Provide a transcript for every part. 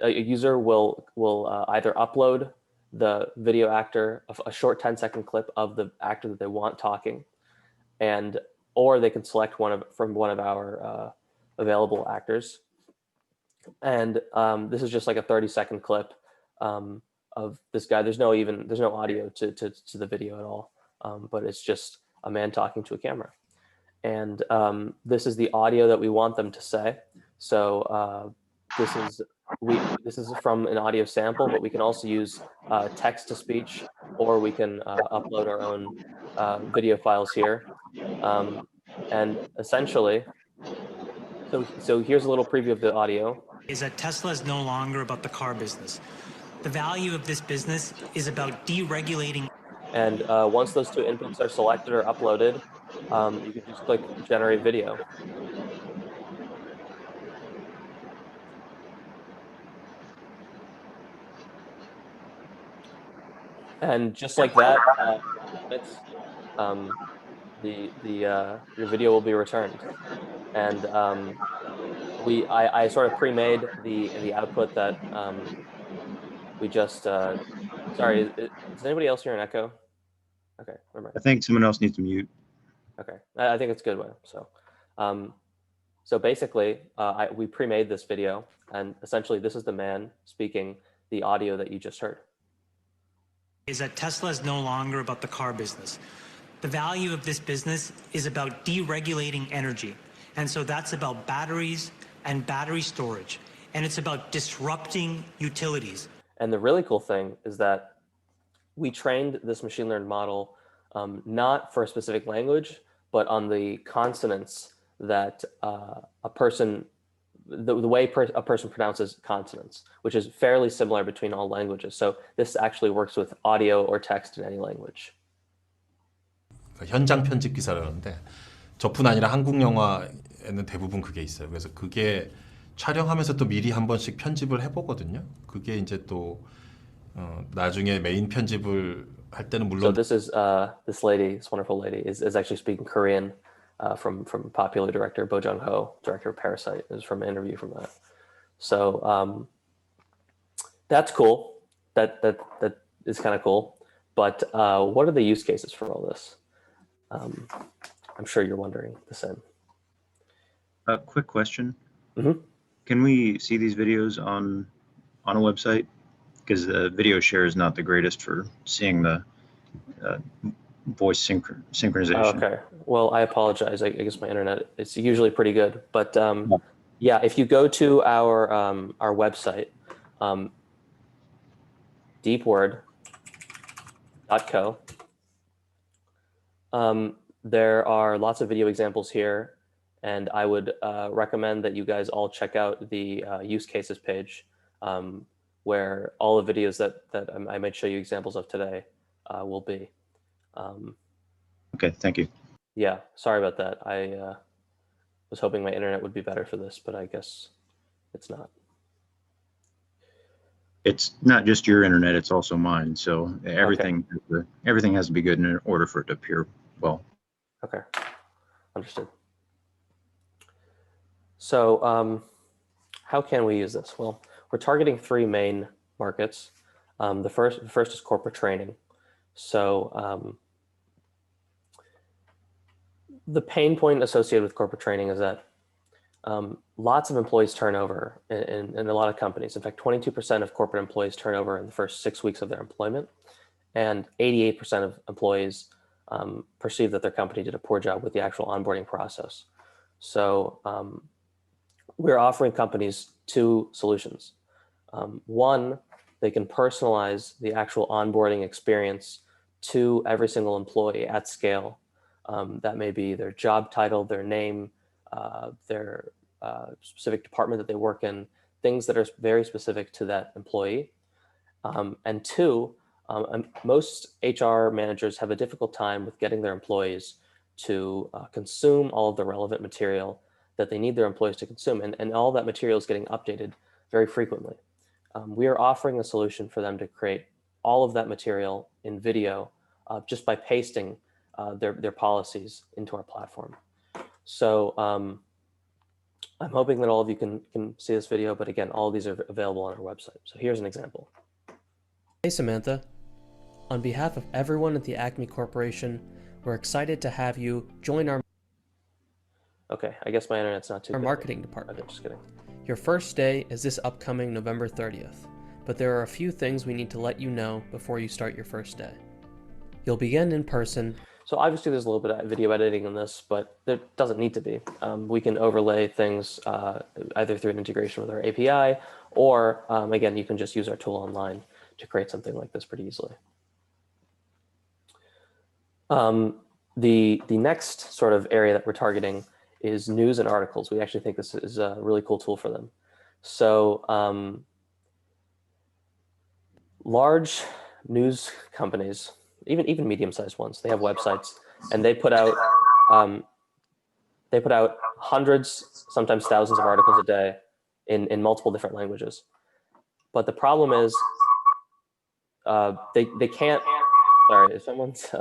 a user will either upload the video actor, a short 10-second clip of the actor that they want talking, or they can select from one of our available actors. And this is just like a 30-second clip of this guy. There's no audio to the video at all, but it's just a man talking to a camera. And this is the audio that we want them to say. So this is from an audio sample, but we can also use text to speech, or we can upload our own video files here. And essentially, so here's a little preview of the audio. Is that Tesla is no longer about the car business. The value of this business is about deregulating. And once those two inputs are selected or uploaded, you can just click generate video. And just like that, your video will be returned. And I sort of pre-made the output that we just. Sorry, is anybody else hearing echo? Okay, never mind. I think someone else needs to mute. Okay, I think it's good. So basically, we pre-made this video, and essentially, this is the man speaking the audio that you just heard. Is that Tesla is no longer about the car business. The value of this business is about deregulating energy. And so that's about batteries and battery storage. And it's about disrupting utilities. And the really cool thing is that we trained this machine learned model not for a specific language, but on the consonants that a person pronounces consonants, which is fairly similar between all languages. So this actually works with audio or text in any language. 현장 편집 기사라는데 저뿐 아니라 한국 영화에는 대부분 그게 있어요. 그래서 그게 촬영하면서 또 미리 한 번씩 편집을 해보거든요. 그게 이제 또 나중에 메인 편집을 할 때는 물론. So this is this wonderful lady is actually speaking Korean from popular director Bo Jung-ho, director of Parasite. Is from an interview from that. So that's cool. That is kind of cool. But what are the use cases for all this? I'm sure you're wondering the same. A quick question. Mm-hmm. Can we see these videos on a website? Because the video share is not the greatest for seeing the voice synchronization. Oh, okay. Well, I apologize. I guess my internet is usually pretty good. But yeah, if you go to our website, deepword.co, there are lots of video examples here, and I would recommend that you guys all check out the use cases page, where all the videos that I might show you examples of today will be. Okay, thank you. Yeah, sorry about that. I was hoping my internet would be better for this, but I guess it's not. It's not just your internet, it's also mine. So everything has to be good in order for it to appear well. Okay, understood. So how can we use this? Well, we're targeting three main markets. The first is corporate training. So the pain point associated with corporate training is that lots of employees turn over in a lot of companies. In fact, 22% of corporate employees turn over in the first 6 weeks of their employment, and 88% of employees perceive that their company did a poor job with the actual onboarding process. So we're offering companies two solutions. One, they can personalize the actual onboarding experience to every single employee at scale. That may be their job title, their name, their specific department that they work in, things that are very specific to that employee. And two, most HR managers have a difficult time with getting their employees to consume all of the relevant material that they need their employees to consume. And all that material is getting updated very frequently. We are offering a solution for them to create all of that material in video just by pasting their policies into our platform. So I'm hoping that all of you can see this video, but again, all of these are available on our website. So here's an example. Hey, Samantha. On behalf of everyone at the Acme Corporation, we're excited to have you join our I guess my internet's not too good. marketing department. Okay, just kidding. Your first day is this upcoming November 30th, but there are a few things we need to let you know before you start your first day. You'll begin in person. So obviously there's a little bit of video editing in this, but there doesn't need to be. We can overlay things either through an integration with our API, or again, you can just use our tool online to create something like this pretty easily. The next sort of area that we're targeting is news and articles. We actually think this is a really cool tool for them. So large news companies, even medium-sized ones, they have websites, and they put out hundreds, sometimes thousands of articles a day in multiple different languages. But the problem is they can't. Sorry, if someone's.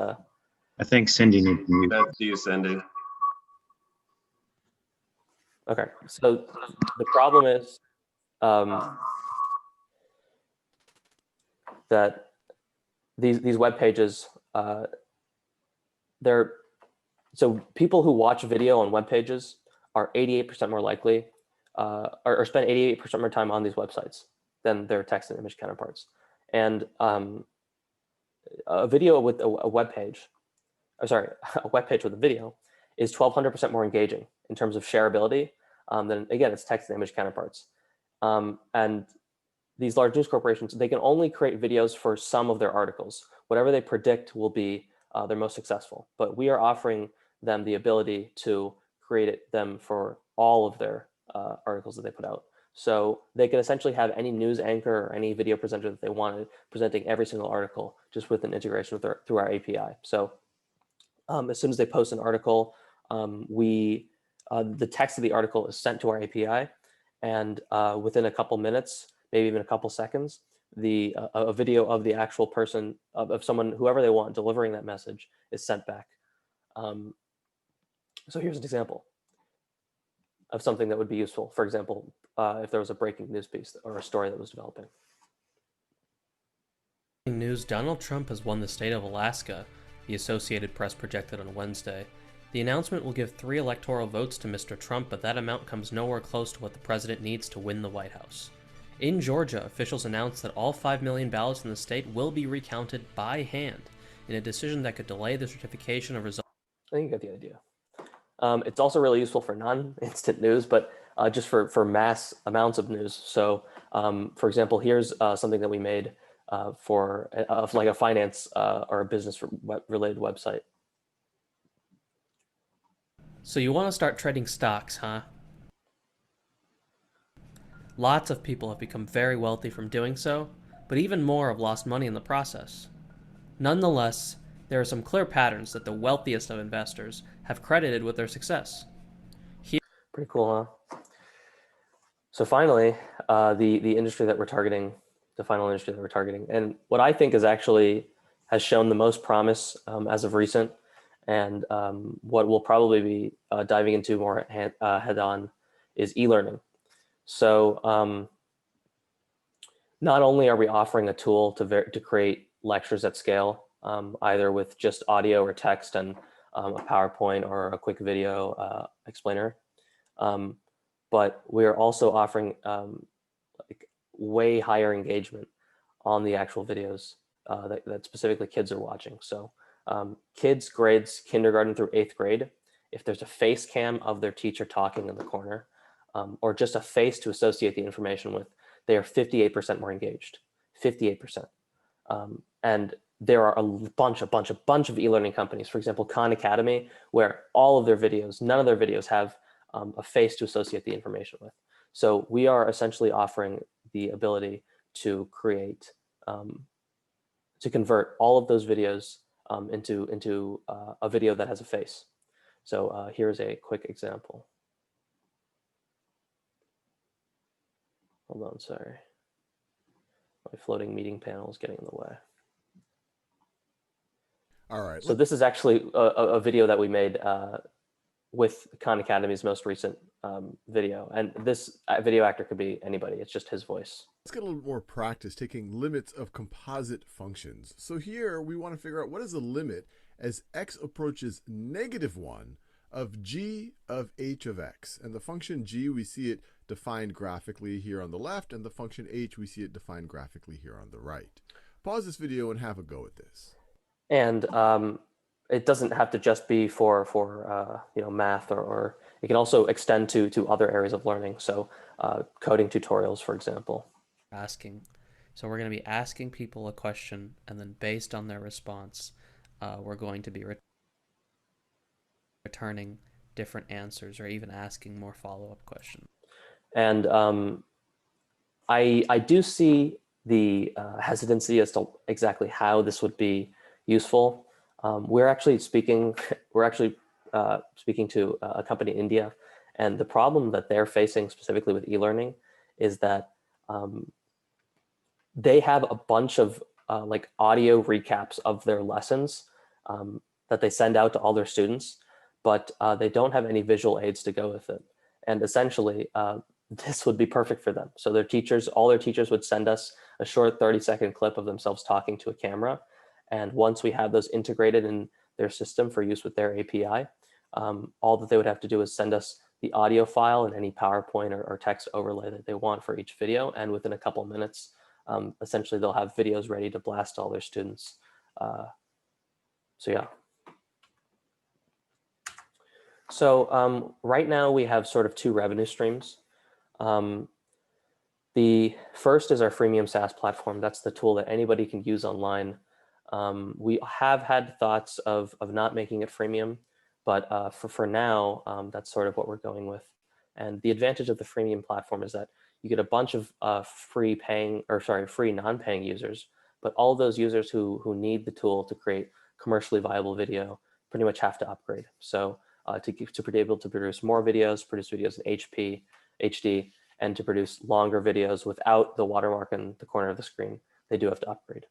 I think Cindy needs to mute. That's you, Cindy. Okay, so the problem is that these web pages, so people who watch video on web pages are 88% more likely, or spend 88% more time on these websites than their text and image counterparts. And a video with a web page, a web page with a video is 1,200% more engaging in terms of shareability than, again, its text and image counterparts. And these large news corporations, they can only create videos for some of their articles. Whatever they predict will be their most successful. But we are offering them the ability to create them for all of their articles that they put out. So they can essentially have any news anchor or any video presenter that they wanted presenting every single article just with an integration with through our API. So as soon as they post an article, the text of the article is sent to our API, and within a couple minutes, maybe even a couple seconds, a video of the actual person, of someone, whoever they want, delivering that message is sent back. So here's an example of something that would be useful. For example, if there was a breaking news piece or a story that was developing. News: Donald Trump has won the state of Alaska, the Associated Press projected on Wednesday. The announcement will give 3 electoral votes to Mr. Trump, but that amount comes nowhere close to what the president needs to win the White House. In Georgia, officials announced that all 5 million ballots in the state will be recounted by hand in a decision that could delay the certification of results. I think you get the idea. It's also really useful for non-instant news, but just for mass amounts of news. So, for example, here's something that we made for like a finance or a business related website. So you want to start trading stocks, huh? Lots of people have become very wealthy from doing so, but even more have lost money in the process. Nonetheless, there are some clear patterns that the wealthiest of investors have credited with their success. Pretty cool, huh? So finally, the industry that we're targeting, the final industry that we're targeting, and what I think is actually has shown the most promise as of recent, and what we'll probably be diving into more head-on is e-learning. So not only are we offering a tool to create lectures at scale, either with just audio or text and a PowerPoint or a quick video explainer, but we are also offering like way higher engagement on the actual videos that specifically kids are watching. So kids grades kindergarten through 8th grade, if there's a face cam of their teacher talking in the corner, or just a face to associate the information with, they are 58% more engaged, 58%. And there are a bunch of e-learning companies, for example, Khan Academy, where all of their videos, none of their videos have a face to associate the information with. So we are essentially offering the ability to create, to convert all of those videos into a video that has a face. So here's a quick example. Hold on, sorry. My floating meeting panel is getting in the way. All right. So this is actually a video that we made with Khan Academy's most recent video. And this video actor could be anybody. It's just his voice. Let's get a little more practice taking limits of composite functions. So here we want to figure out what is the limit as x approaches -1 of g of h of x. And the function g, we see it defined graphically here on the left, and the function h, we see it defined graphically here on the right. Pause this video and have a go at this. And it doesn't have to just be for math, or it can also extend to other areas of learning. So coding tutorials, for example. So we're going to be asking people a question, and then based on their response, we're going to be returning different answers, or even asking more follow-up questions. And I do see the hesitancy as to exactly how this would be useful. We're actually speaking to a company in India, and the problem that they're facing specifically with e-learning is that they have a bunch of like audio recaps of their lessons that they send out to all their students, but they don't have any visual aids to go with it. And essentially, this would be perfect for them. So all their teachers would send us a short 30-second clip of themselves talking to a camera. And once we have those integrated in their system for use with their API, all that they would have to do is send us the audio file and any PowerPoint or text overlay that they want for each video. And within a couple minutes, essentially they'll have videos ready to blast to all their students. So yeah. So right now we have sort of two revenue streams. The first is our freemium SaaS platform. That's the tool that anybody can use online. We have had thoughts of not making it freemium, but for now, that's sort of what we're going with. And the advantage of the freemium platform is that you get a bunch of free non-paying users, but all of those users who need the tool to create commercially viable video pretty much have to upgrade. So to be able to produce more videos, produce videos in HD, and to produce longer videos without the watermark in the corner of the screen, they do have to upgrade.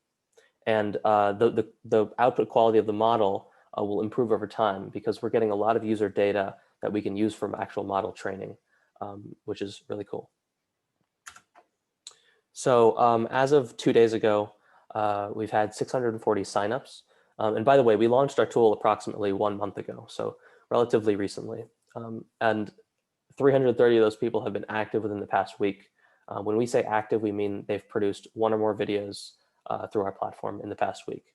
And the output quality of the model will improve over time because we're getting a lot of user data that we can use from actual model training, which is really cool. So as of 2 days ago, we've had 640 signups. And by the way, we launched our tool approximately 1 month ago, so relatively recently. And 330 of those people have been active within the past week. When we say active, we mean they've produced 1 or more videos through our platform in the past week.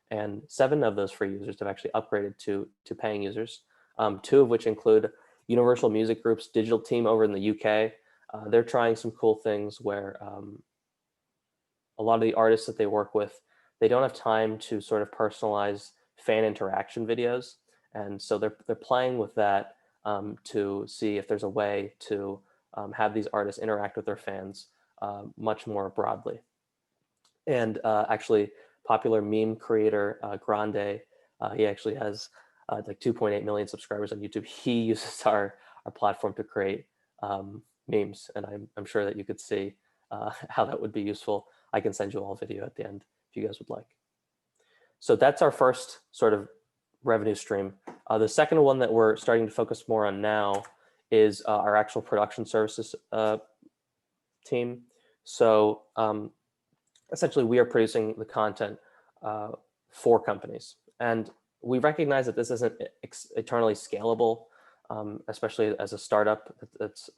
And 7 of those free users have actually upgraded to paying users, 2 of which include Universal Music Group's digital team over in the UK. They're trying some cool things where a lot of the artists that they work with, they don't have time to sort of personalize fan interaction videos. And so they're playing with that to see if there's a way to have these artists interact with their fans much more broadly. And actually, popular meme creator Grande, he actually has like 2.8 million subscribers on YouTube. He uses our platform to create memes, and I'm sure that you could see how that would be useful. I can send you all a video at the end if you guys would like. So that's our first sort of revenue stream. The second one that we're starting to focus more on now is our actual production services team. So essentially, we are producing the content for companies. And we recognize that this isn't eternally scalable, especially as a startup that's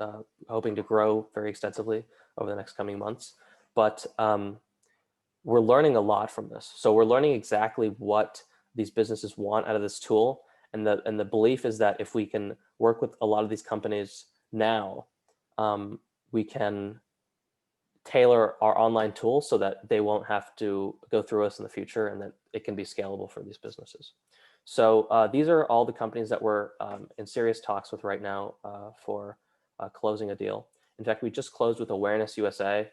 hoping to grow very extensively over the next coming months. But we're learning a lot from this. So we're learning exactly what these businesses want out of this tool. And the belief is that if we can work with a lot of these companies now, we can tailor our online tool so that they won't have to go through us in the future, and that it can be scalable for these businesses. So these are all the companies that we're in serious talks with right now for closing a deal. In fact, we just closed with Awareness USA,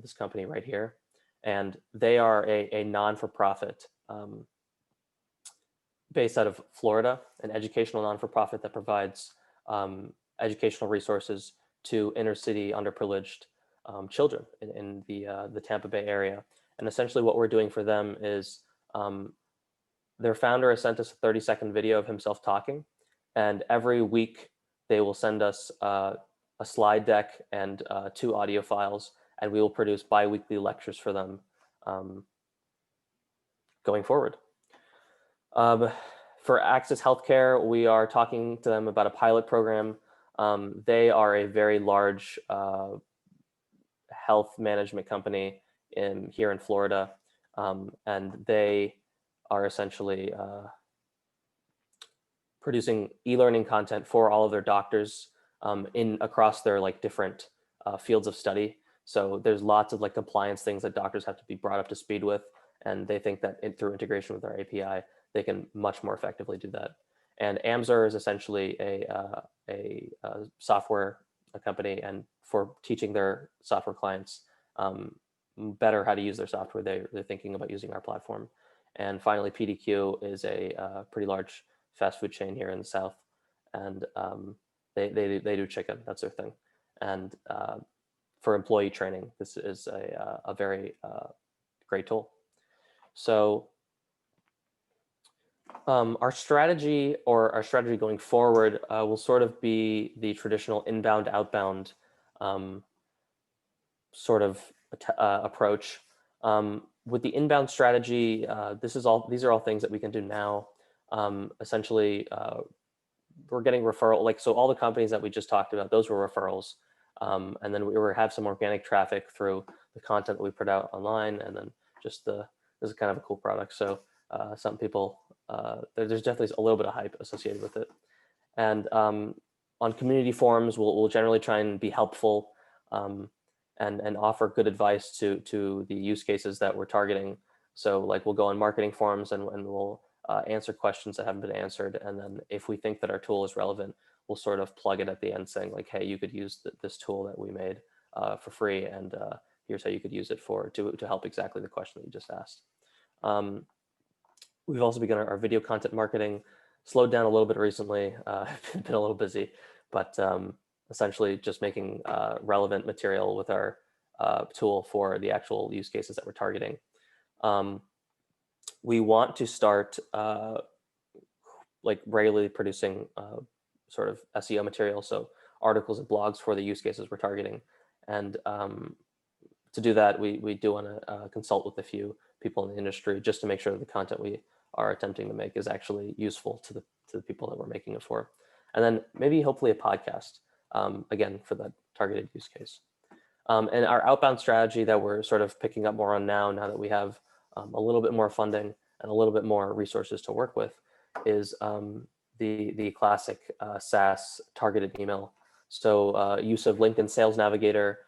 this company right here, and they are a non-for-profit based out of Florida, an educational non-for-profit that provides educational resources to inner city underprivileged children in the Tampa Bay area. And essentially what we're doing for them is their founder has sent us a 30-second video of himself talking. And every week they will send us a slide deck and 2 audio files, and we will produce bi-weekly lectures for them going forward. For Access Healthcare, we are talking to them about a pilot program. They are a very large health management company here in Florida, and they are essentially producing e-learning content for all of their doctors across their like different fields of study. So there's lots of like compliance things that doctors have to be brought up to speed with, and they think that through integration with our API, they can much more effectively do that. And Amzer is essentially a software company, and for teaching their software clients better how to use their software, they're thinking about using our platform. And finally, PDQ is a pretty large fast food chain here in the South, and they do chicken. That's their thing. And for employee training, this is a very great tool. So our strategy going forward will sort of be the traditional inbound, outbound sort of approach. With the inbound strategy, these are all things that we can do now. Essentially, we're getting referral, so all the companies that we just talked about, those were referrals. And then we have some organic traffic through the content that we put out online, and then just this is kind of a cool product. So some people, there's definitely a little bit of hype associated with it. And on community forums, we'll generally try and be helpful and offer good advice to the use cases that we're targeting. So like we'll go on marketing forums and we'll answer questions that haven't been answered. And then if we think that our tool is relevant, we'll sort of plug it at the end saying like, hey, you could use this tool that we made for free, and here's how you could use it to help exactly the question that you just asked. We've also begun our video content marketing, slowed down a little bit recently, been a little busy, but essentially just making relevant material with our tool for the actual use cases that we're targeting. We want to start like regularly producing sort of SEO material, so articles and blogs for the use cases we're targeting. And to do that, we do want to consult with a few people in the industry just to make sure that the content we are attempting to make is actually useful to the people that we're making it for. And then maybe hopefully a podcast, again, for that targeted use case. And our outbound strategy that we're sort of picking up more on now that we have a little bit more funding and a little bit more resources to work with, is the classic SaaS targeted email. So use of LinkedIn Sales Navigator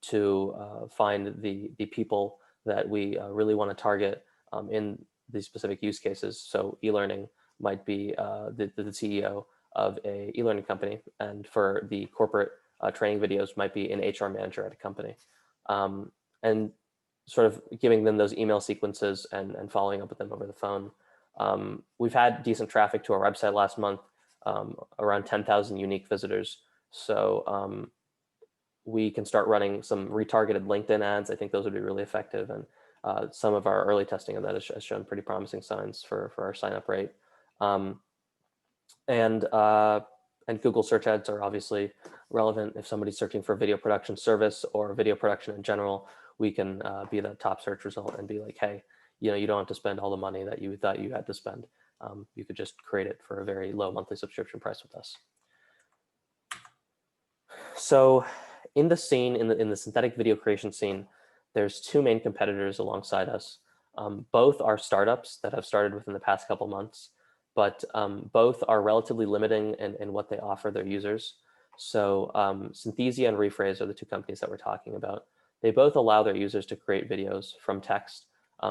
to find the people that we really want to target in these specific use cases. So e-learning might be the CEO of a e-learning company, and for the corporate training videos might be an HR manager at a company. And sort of giving them those email sequences and following up with them over the phone. We've had decent traffic to our website last month, around 10,000 unique visitors. So we can start running some retargeted LinkedIn ads. I think those would be really effective. And some of our early testing of that has shown pretty promising signs for our sign-up rate. And Google search ads are obviously relevant. If somebody's searching for video production service or video production in general, we can be that top search result and be like, hey, you don't have to spend all the money that you thought you had to spend. You could just create it for a very low monthly subscription price with us. So in the scene, in the synthetic video creation scene, there's 2 main competitors alongside us. Both are startups that have started within the past couple months, but both are relatively limiting in what they offer their users. So Synthesia and Rephrase are the 2 companies that we're talking about. They both allow their users to create videos from text.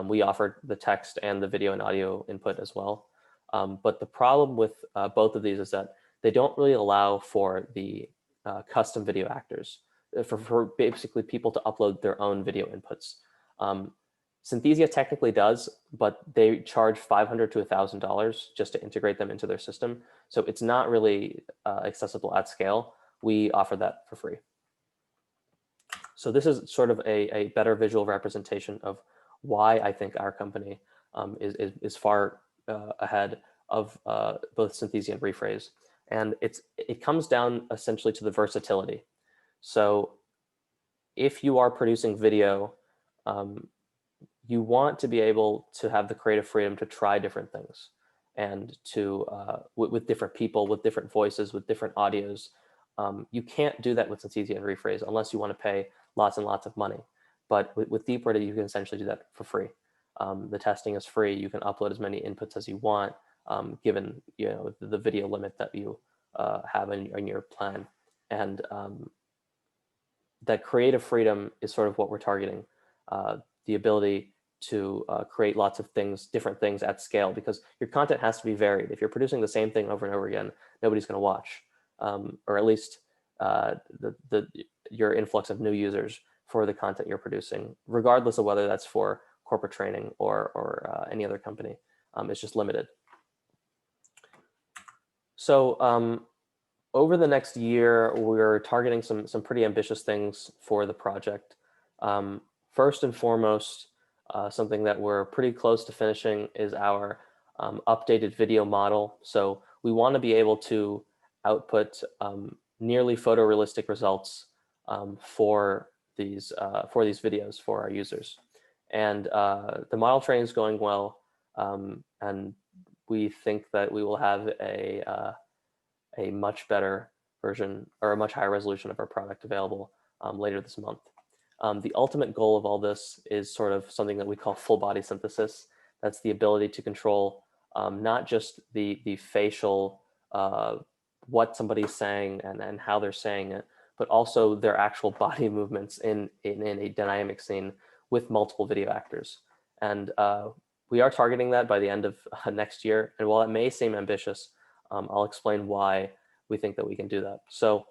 We offer the text and the video and audio input as well. But the problem with both of these is that they don't really allow for the custom video actors, for basically people to upload their own video inputs. Synthesia technically does, but they charge $500 to $1,000 just to integrate them into their system. So it's not really accessible at scale. We offer that for free. So this is sort of a better visual representation of why I think our company is far ahead of both Synthesia and Rephrase. And it comes down essentially to the versatility. So if you are producing video, you want to be able to have the creative freedom to try different things and to with different people, with different voices, with different audios. You can't do that with Synthesia and Rephrase unless you want to pay lots and lots of money. But with DeepReady, you can essentially do that for free. The testing is free. You can upload as many inputs as you want, given the video limit that you have in your plan. And that creative freedom is sort of what we're targeting. The ability to create lots of things, different things at scale, because your content has to be varied. If you're producing the same thing over and over again, nobody's going to watch, or at least your influx of new users for the content you're producing, regardless of whether that's for corporate training or any other company. It's just limited. So over the next year, we're targeting some pretty ambitious things for the project. First and foremost, something that we're pretty close to finishing is our updated video model. So we want to be able to output nearly photorealistic results for these videos for our users. And the model training is going well, and we think that we will have a much better version or a much higher resolution of our product available later this month. The ultimate goal of all this is sort of something that we call full body synthesis. That's the ability to control not just the facial, what somebody's saying and how they're saying it, but also their actual body movements in a dynamic scene with multiple video actors. And we are targeting that by the end of next year. And while it may seem ambitious, I'll explain why we think that we can do that. So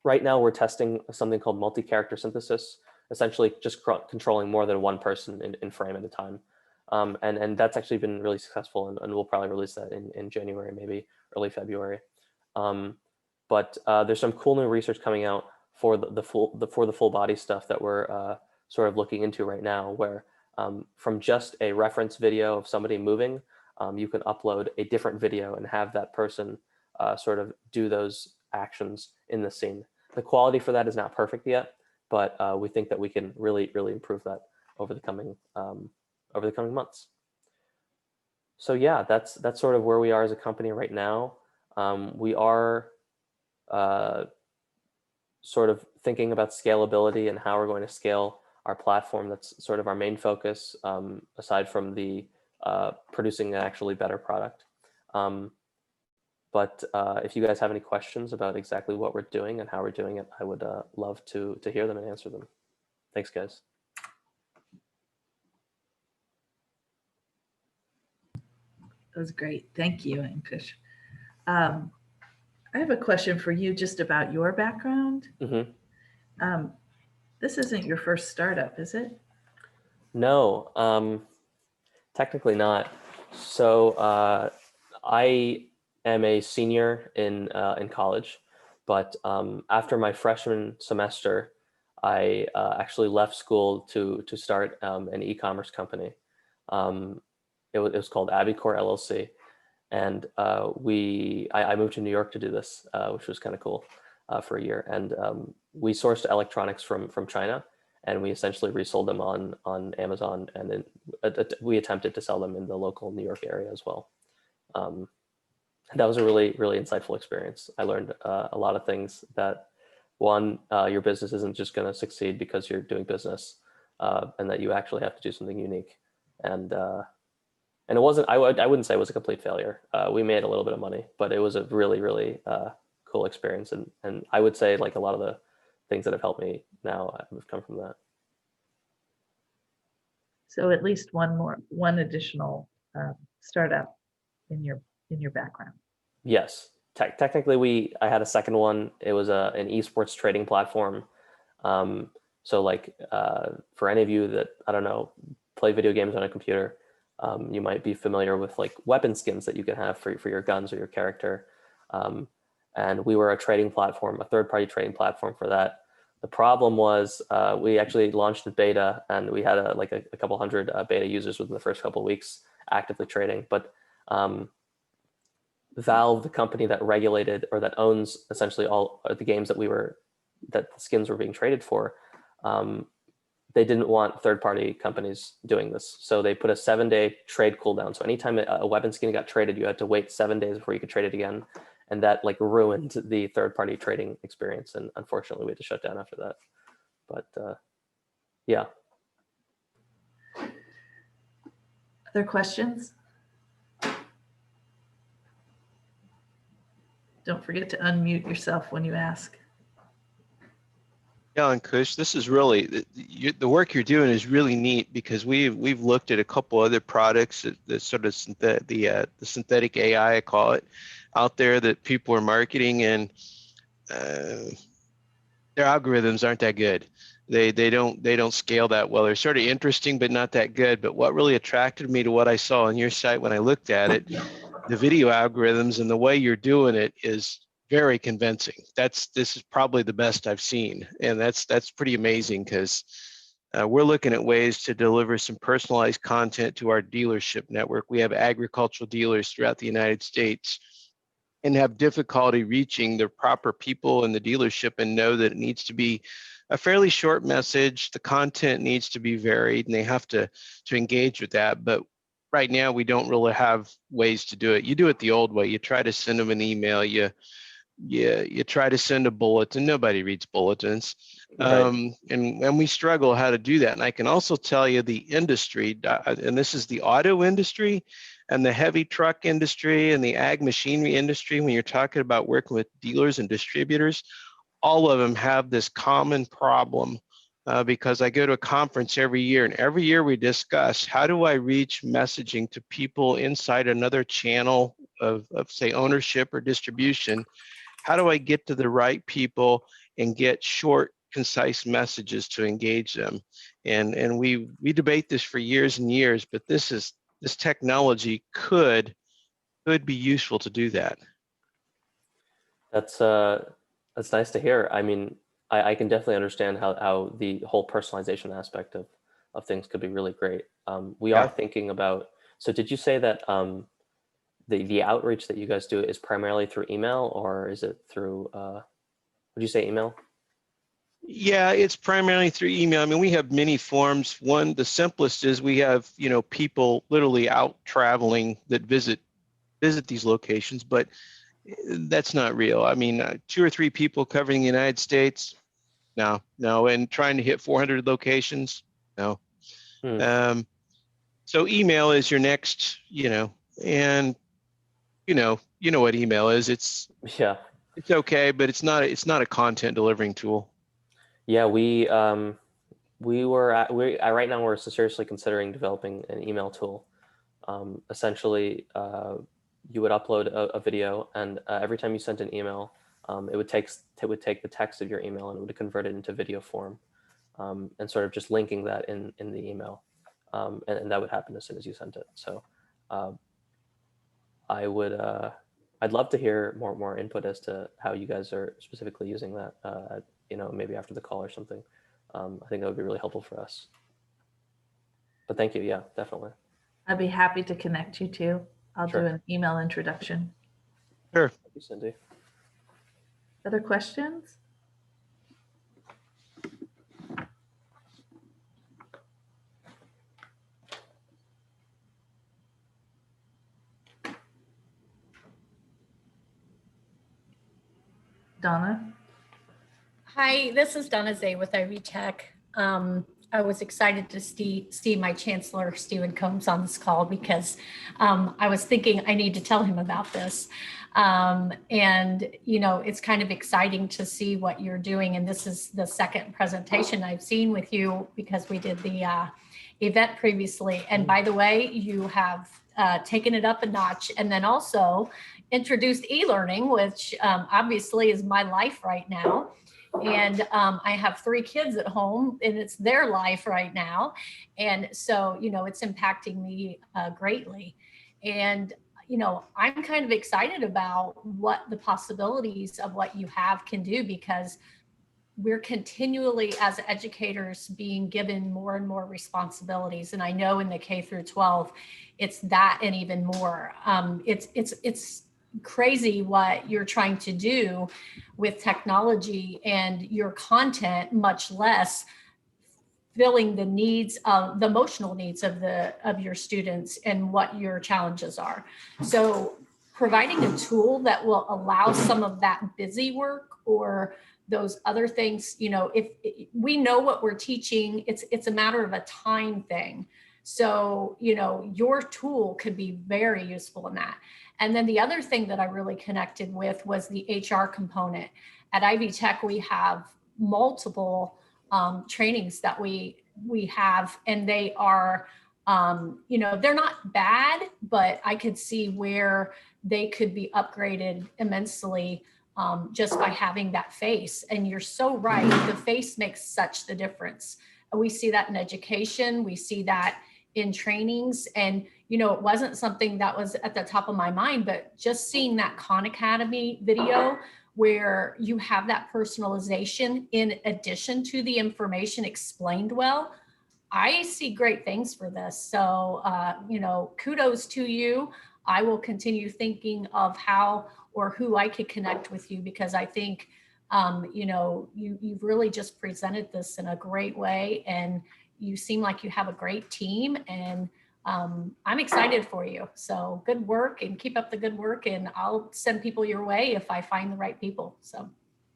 right now we're testing something called multi-character synthesis, essentially just controlling more than one person in frame at a time. And that's actually been really successful, and we'll probably release that in January, maybe early February. But there's some cool new research coming out for the full body stuff that we're sort of looking into right now, where from just a reference video of somebody moving, you can upload a different video and have that person sort of do those actions in the scene. The quality for that is not perfect yet, but we think that we can really improve that over the coming months. So yeah, that's sort of where we are as a company right now. We are sort of thinking about scalability and how we're going to scale our platform. That's sort of our main focus, aside from the producing an actually better product. But if you guys have any questions about exactly what we're doing and how we're doing it, I would love to hear them and answer them. Thanks, guys. That was great. Thank you, Ankush. I have a question for you just about your background. Mm-hmm. This isn't your first startup, is it? No, technically not. So I am a senior in college, but after my freshman semester, I actually left school to start an e-commerce company. It was called Abicore LLC, and I moved to New York to do this, which was kind of cool for a year. And we sourced electronics from China, and we essentially resold them on Amazon, and then we attempted to sell them in the local New York area as well. That was a really insightful experience. I learned a lot of things that, one, your business isn't just going to succeed because you're doing business, and that you actually have to do something unique. And it wasn't, I wouldn't say it was a complete failure. We made a little bit of money, but it was a really cool experience. And I would say like a lot of the things that have helped me now have come from that. So at least one additional startup in your background. Yes, technically I had a second one. It was an esports trading platform. So like for any of you that, I don't know, play video games on a computer, you might be familiar with like weapon skins that you can have for your guns or your character. And we were a trading platform, a third-party trading platform for that. The problem was we actually launched in beta, and we had a couple hundred beta users within the first couple of weeks actively trading. But Valve, the company that regulated or that owns essentially all of the games that the skins were being traded for, they didn't want third-party companies doing this. So they put a 7-day trade cooldown. So anytime a weapon skin got traded, you had to wait 7 days before you could trade it again. And that like ruined the third-party trading experience. And unfortunately, we had to shut down after that. But yeah. Other questions? Don't forget to unmute yourself when you ask. Yeah, and Kush, this is really the work you're doing is really neat, because we've looked at a couple other products that sort of the synthetic AI, I call it, out there that people are marketing, and their algorithms aren't that good. They don't scale that well. They're sort of interesting, but not that good. But what really attracted me to what I saw on your site when I looked at it, the video algorithms and the way you're doing it is very convincing. This is probably the best I've seen, and that's pretty amazing, because we're looking at ways to deliver some personalized content to our dealership network. We have agricultural dealers throughout the United States and have difficulty reaching the proper people in the dealership, and know that it needs to be a fairly short message. The content needs to be varied, and they have to engage with that. But right now, we don't really have ways to do it. You do it the old way. You try to send them an email. You try to send a bulletin. Nobody reads bulletins. Right. And we struggle how to do that. And I can also tell you the industry, and this is the auto industry and the heavy truck industry and the ag machinery industry, when you're talking about working with dealers and distributors, all of them have this common problem, because I go to a conference every year, and every year we discuss, how do I reach messaging to people inside another channel of say, ownership or distribution? How do I get to the right people and get short, concise messages to engage them? And we debate this for years and years, but this technology could be useful to do that. That's nice to hear. I mean, I can definitely understand how the whole personalization aspect of things could be really great. We Yeah. are thinking about, so did you say that the outreach that you guys do is primarily through email, or is it through, would you say email? Yeah, it's primarily through email. I mean, we have many forms. One, the simplest is we have, people literally out traveling that visit these locations, but that's not real. I mean, 2 or 3 people covering the United States, no, and trying to hit 400 locations, no. Hmm. So email is your next, and you know what email is. It's Yeah. okay, but it's not a content delivering tool. Yeah, right now we're seriously considering developing an email tool. Essentially, you would upload a video, and every time you sent an email, it would take the text of your email and it would convert it into video form, and sort of just linking that in the email, and that would happen as soon as you sent it. So, I would I'd love to hear more input as to how you guys are specifically using that. Maybe after the call or something. I think that would be really helpful for us. But thank you. Yeah, definitely. I'd be happy to connect you too. I'll Sure. do an email introduction. Sure. Thank you, Cindy. Other questions? Donna? Hi, this is Donna Zay with Ivy Tech. I was excited to see my Chancellor, Stephen Combs, on this call, because I was thinking I need to tell him about this. It's kind of exciting to see what you're doing. And this is the second presentation I've seen with you, because we did the event previously. And by the way, you have taken it up a notch, and then also introduced e-learning, which obviously is my life right now. And I have 3 kids at home, and it's their life right now. And so, it's impacting me greatly. And, I'm kind of excited about what the possibilities of what you have can do, because we're continually, as educators, being given more and more responsibilities. And I know in the K through 12, it's that and even more. It's crazy what you're trying to do with technology and your content, much less filling the needs of the emotional needs of your students and what your challenges are. So providing a tool that will allow some of that busy work or those other things, if we know what we're teaching, it's a matter of a time thing. So, your tool could be very useful in that. And then the other thing that I really connected with was the HR component. At Ivy Tech, we have multiple trainings that we have, and they are, they're not bad, but I could see where they could be upgraded immensely just by having that face. And you're so right, the face makes such the difference. We see that in education, we see that in trainings, and it wasn't something that was at the top of my mind, but just seeing that Khan Academy video where you have that personalization in addition to the information explained well, I see great things for this. So, kudos to you. I will continue thinking of how or who I could connect with you, because I think, you've really just presented this in a great way, and you seem like you have a great team, and I'm excited for you. So good work, and keep up the good work, and I'll send people your way if I find the right people. So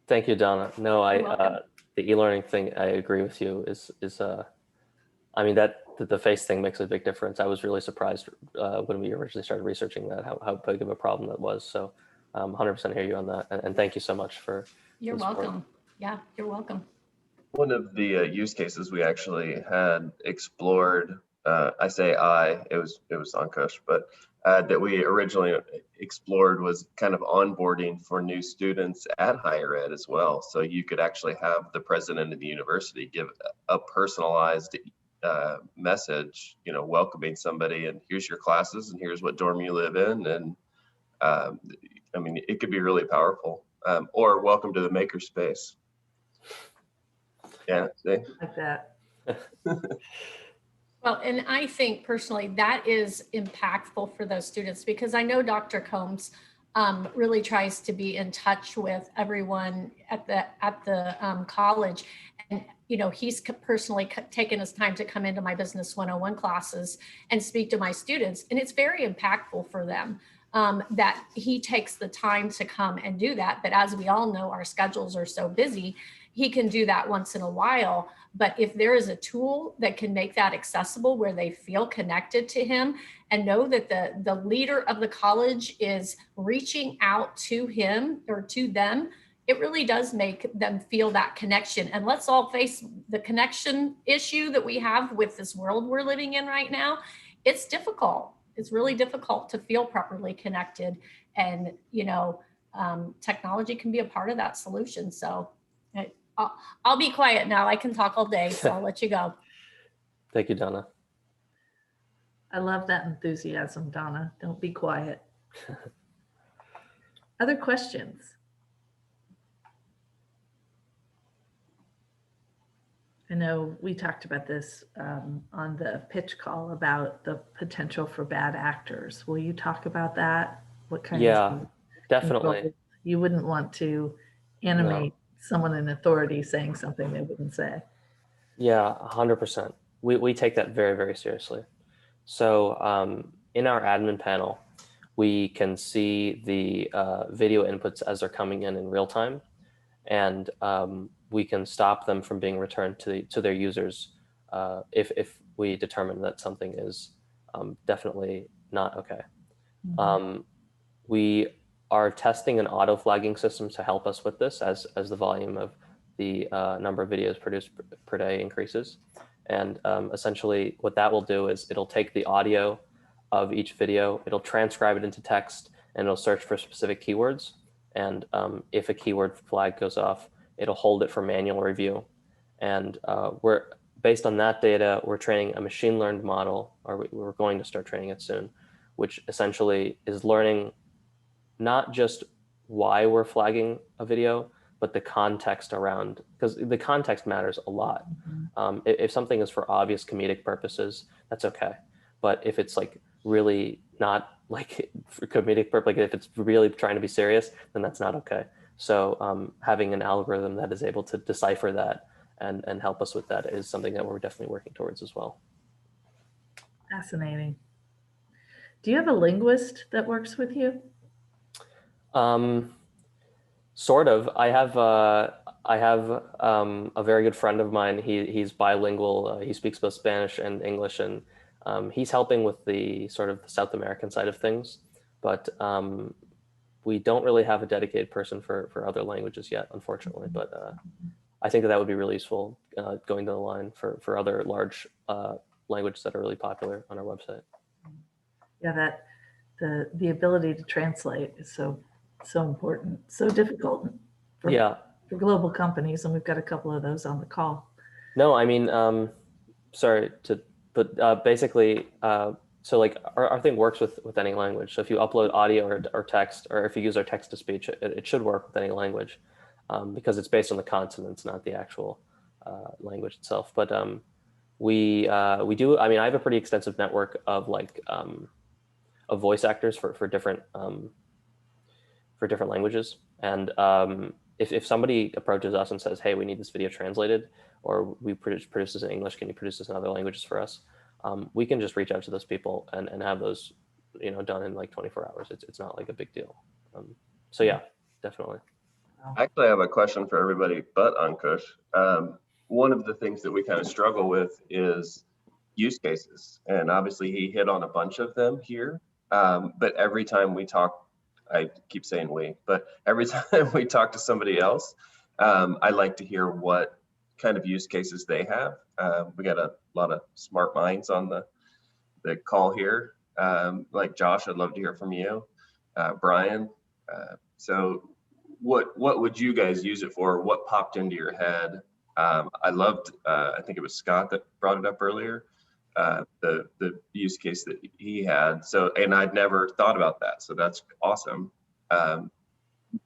Thank you, Donna. No, You're welcome. the e-learning thing, I agree with you, is I mean, that the face thing makes a big difference. I was really surprised when we originally started researching that, how big of a problem that was. So 100% hear you on that. And thank you so much for You're the support. welcome. Yeah, you're welcome. One of the use cases we actually had explored, I say it was Ankush, but that we originally explored was kind of onboarding for new students at higher ed as well. So you could actually have the president of the university give a personalized message, welcoming somebody, and here's your classes, and here's what dorm you live in, and I mean, it could be really powerful. Or welcome to the makerspace. Yeah, see? Like that. Well, and I think personally that is impactful for those students, because I know Dr. Combs really tries to be in touch with everyone at the college. And, he's personally taken his time to come into my Business 101 classes and speak to my students. And it's very impactful for them that he takes the time to come and do that. But as we all know, our schedules are so busy, he can do that once in a while. But if there is a tool that can make that accessible where they feel connected to him and know that the leader of the college is reaching out to him or to them, it really does make them feel that connection. And let's all face the connection issue that we have with this world we're living in right now. It's difficult. It's really difficult to feel properly connected. And, technology can be a part of that solution. So I'll be quiet now. I can talk all day, so I'll let you go. Thank you, Donna. I love that enthusiasm, Donna. Don't be quiet. Other questions? I know we talked about this on the pitch call about the potential for bad actors. Will you talk about that? What kind of definitely. You wouldn't want to animate someone in authority saying something they wouldn't say. Yeah, 100%. We take that very, very seriously. So in our admin panel, we can see the video inputs as they're coming in real time, and we can stop them from being returned to their users if we determine that something is definitely not okay. Mm-hmm. We are testing an auto flagging system to help us with this as the volume of the number of videos produced per day increases. And essentially what that will do is it'll take the audio of each video, it'll transcribe it into text, and it'll search for specific keywords. And if a keyword flag goes off, it'll hold it for manual review. And we're based on that data, we're training a machine learned model, or we're going to start training it soon, which essentially is learning not just why we're flagging a video, but the context around, because the context matters a lot. Mm-hmm. If something is for obvious comedic purposes, that's okay. But if it's like really not like for comedic purpose, like if it's really trying to be serious, then that's not okay. So having an algorithm that is able to decipher that and help us with that is something that we're definitely working towards as well. Fascinating. Do you have a linguist that works with you? Sort of. I have a very good friend of mine. He's bilingual. He speaks both Spanish and English, and he's helping with the sort of the South American side of things. But we don't really have a dedicated person for other languages yet, unfortunately. But I think that would be really useful going down the line for other large languages that are really popular on our website. Yeah, that the ability to translate is so important, so difficult for, Yeah. for global companies, and we've got a couple of those on the call. No, I mean, sorry to, but basically, so like our thing works with any language. So if you upload audio or text, or if you use our text to speech, it should work with any language, because it's based on the consonants, not the actual language itself. But we do. I mean, I have a pretty extensive network of like of voice actors for different languages, and if somebody approaches us and says, "Hey, we need this video translated," or we produce this in English, can you produce this in other languages for us? We can just reach out to those people and have those, done in like 24 hours. It's not like a big deal. So yeah, definitely. I actually have a question for everybody but Ankush. One of the things that we kind of struggle with is use cases, and obviously he hit on a bunch of them here. But every time we talk, I keep saying we, but every time we talk to somebody else, I like to hear what kind of use cases they have. We got a lot of smart minds on the call here. Like Josh, I'd love to hear from you. Brian. So what would you guys use it for? What popped into your head? I loved, I think it was Scott that brought it up earlier, the use case that he had. So, and I'd never thought about that. So that's awesome.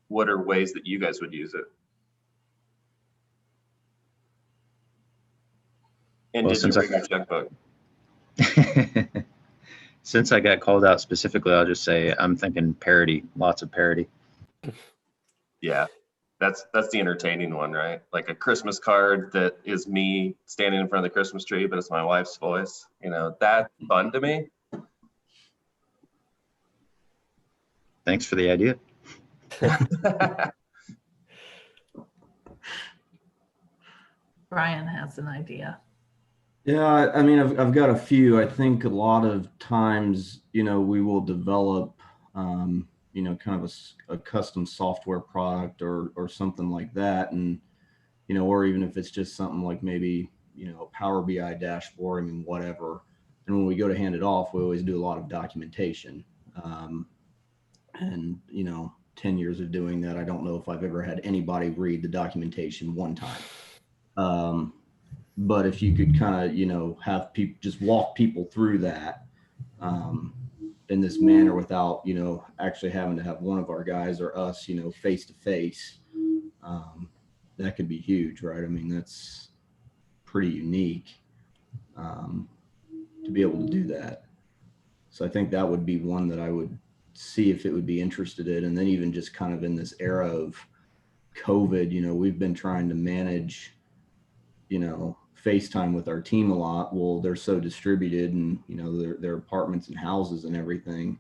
What are ways that you guys would use it? And Well, did you bring your checkbook? Since I got called out specifically, I'll just say I'm thinking parody, lots of parody. Yeah, that's the entertaining one, right? Like a Christmas card that is me standing in front of the Christmas tree, but it's my wife's voice. That's fun to me. Thanks for the idea. Brian has an idea. Yeah, I mean, I've got a few. I think a lot of times, we will develop, kind of a custom software product or something like that. And, or even if it's just something like maybe, Power BI dashboard, I mean, whatever. And when we go to hand it off, we always do a lot of documentation. And, 10 years of doing that, I don't know if I've ever had anybody read the documentation one time. But if you could kind of, have people just walk people through that in this manner without, actually having to have one of our guys or us, face to face, that could be huge, right? I mean, that's pretty unique to be able to do that. So I think that would be one that I would see if it would be interested in. And then even just kind of in this era of COVID, we've been trying to manage, FaceTime with our team a lot. Well, they're so distributed and, their apartments and houses and everything.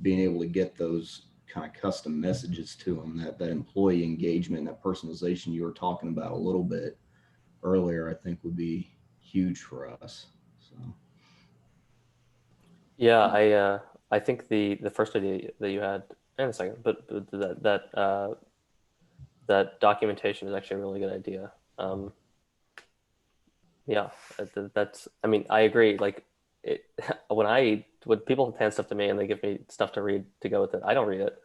Being able to get those kind of custom messages to them, that employee engagement, that personalization you were talking about a little bit earlier, I think would be huge for us. So. Yeah, I think the first idea that you had in a second, but that documentation is actually a really good idea. Yeah, that's. I mean, I agree. Like, when people hand stuff to me and they give me stuff to read to go with it, I don't read it.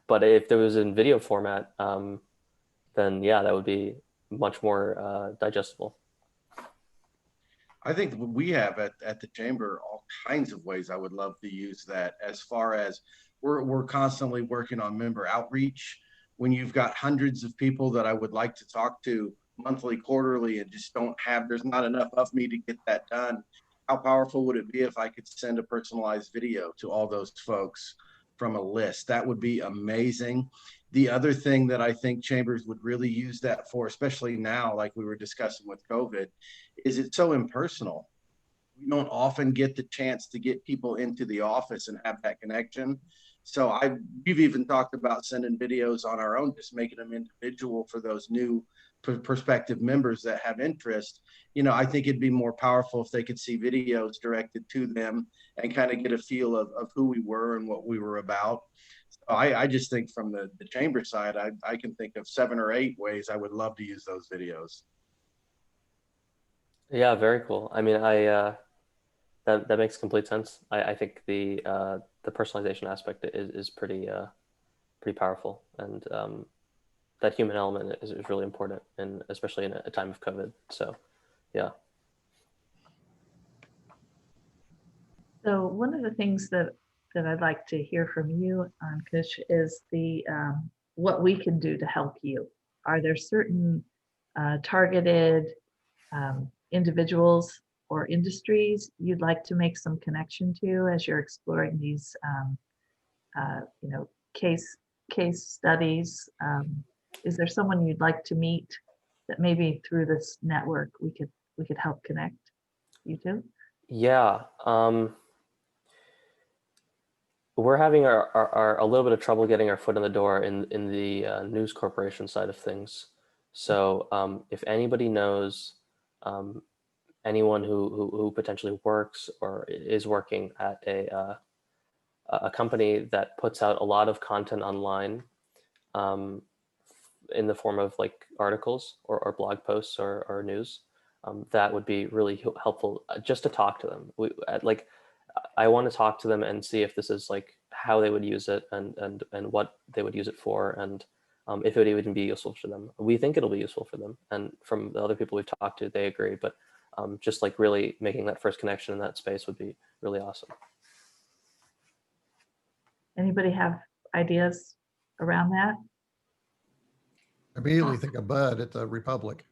But if there was in video format, then yeah, that would be much more digestible. I think we have at the chamber all kinds of ways I would love to use that. As far as we're constantly working on member outreach. When you've got hundreds of people that I would like to talk to monthly, quarterly, and just there's not enough of me to get that done. how powerful would it be if I could send a personalized video to all those folks from a list? That would be amazing. The other thing that I think chambers would really use that for, especially now, like we were discussing with COVID, is it's so impersonal. We don't often get the chance to get people into the office and have that connection. So we've even talked about sending videos on our own, just making them individual for those new prospective members that have interest. I think it'd be more powerful if they could see videos directed to them and kind of get a feel of who we were and what we were about. So I just think from the chamber side, I can think of 7 or 8 ways I would love to use those videos. Yeah, very cool. I mean, that makes complete sense. I think the personalization aspect is pretty powerful, and that human element is really important, and especially in a time of COVID. So, yeah. So one of the things that I'd like to hear from you, Kush, is the what we can do to help you. Are there certain targeted individuals or industries you'd like to make some connection to as you're exploring these, case studies? Is there someone you'd like to meet that maybe through this network we could help connect you to? Yeah. We're having a little bit of trouble getting our foot in the door in the news corporation side of things. So if anybody knows anyone who potentially works or is working at a company that puts out a lot of content online in the form of like articles or blog posts or news, that would be really helpful just to talk to them. I want to talk to them and see if this is like how they would use it and what they would use it for, and if it would even be useful for them. We think it'll be useful for them, and from the other people we've talked to, they agree. But just like really making that first connection in that space would be really awesome. Anybody have ideas around that? I immediately think of Bud at the Republic.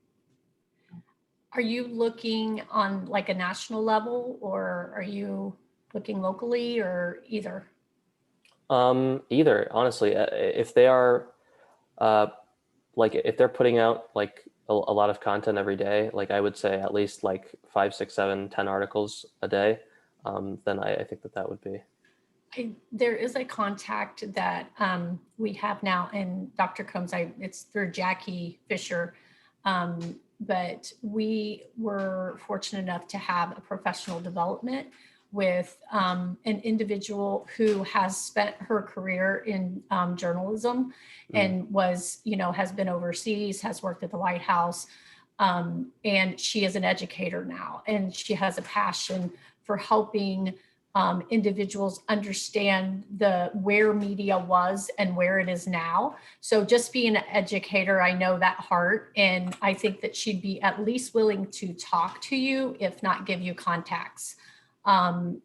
Are you looking on like a national level, or are you looking locally, or either? Either, honestly. If they are if they're putting out like a lot of content every day, like I would say at least like 5, 6, 7, 10 articles a day, then I think that would be. There is a contact that we have now, and Dr. Combs, it's through Jackie Fisher, but we were fortunate enough to have a professional development with an individual who has spent her career in journalism and has been overseas, has worked at the White House, and she is an educator now, and she has a passion for helping individuals understand where media was and where it is now. So just being an educator, I know that heart, and I think that she'd be at least willing to talk to you, if not give you contacts.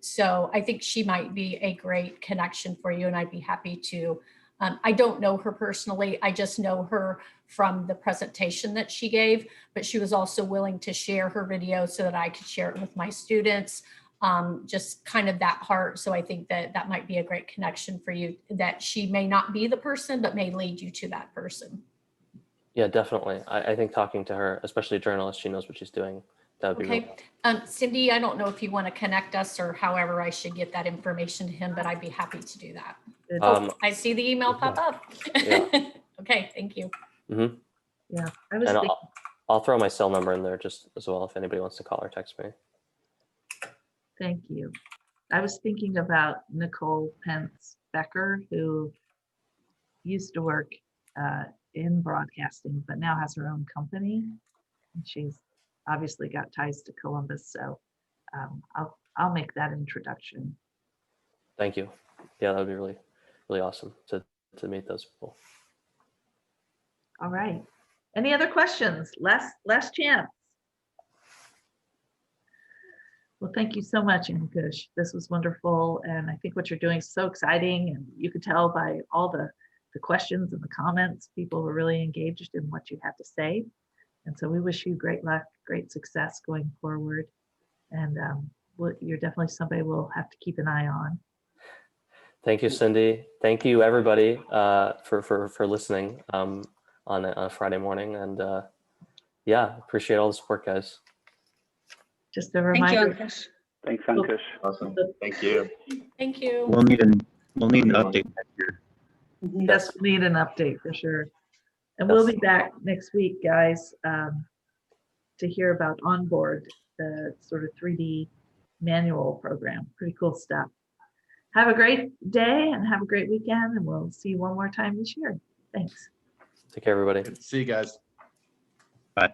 So I think she might be a great connection for you, and I'd be happy to. I don't know her personally. I just know her from the presentation that she gave, but she was also willing to share her video so that I could share it with my students. Just kind of that heart. So I think that might be a great connection for you, that she may not be the person, but may lead you to that person. Yeah, definitely. I think talking to her, especially a journalist, she knows what she's doing. That would be okay. Cindy, I don't know if you want to connect us or however I should get that information to him, but I'd be happy to do that. I see the email pop up. Yeah. Okay, thank you. Mm-hmm. Yeah, I'll throw my cell number in there just as well if anybody wants to call or text me. Thank you. I was thinking about Nicole Pence Becker, who used to work in broadcasting, but now has her own company. And she's obviously got ties to Columbus. So I'll make that introduction. Thank you. Yeah, that would be really, really awesome to meet those people. All right. Any other questions? Last chance. Well, thank you so much, Ankush. This was wonderful. And I think what you're doing is so exciting. And you could tell by all the questions and the comments, people were really engaged in what you had to say. And so we wish you great luck, great success going forward. And you're definitely somebody we'll have to keep an eye on. Thank you, Cindy. Thank you, everybody, for listening on a Friday morning. And yeah, appreciate all the support, guys. Just a Thank you, reminder. Ankush. Thanks, Ankush. Awesome. Thank you. Thank you. We'll need an update next year. Yes, we need an update for sure. And we'll be back next week, guys, to hear about Onboard, the sort of 3D manual program. Pretty cool stuff. Have a great day and have a great weekend, and we'll see you one more time this year. Thanks. Take care, everybody. See you guys. Bye.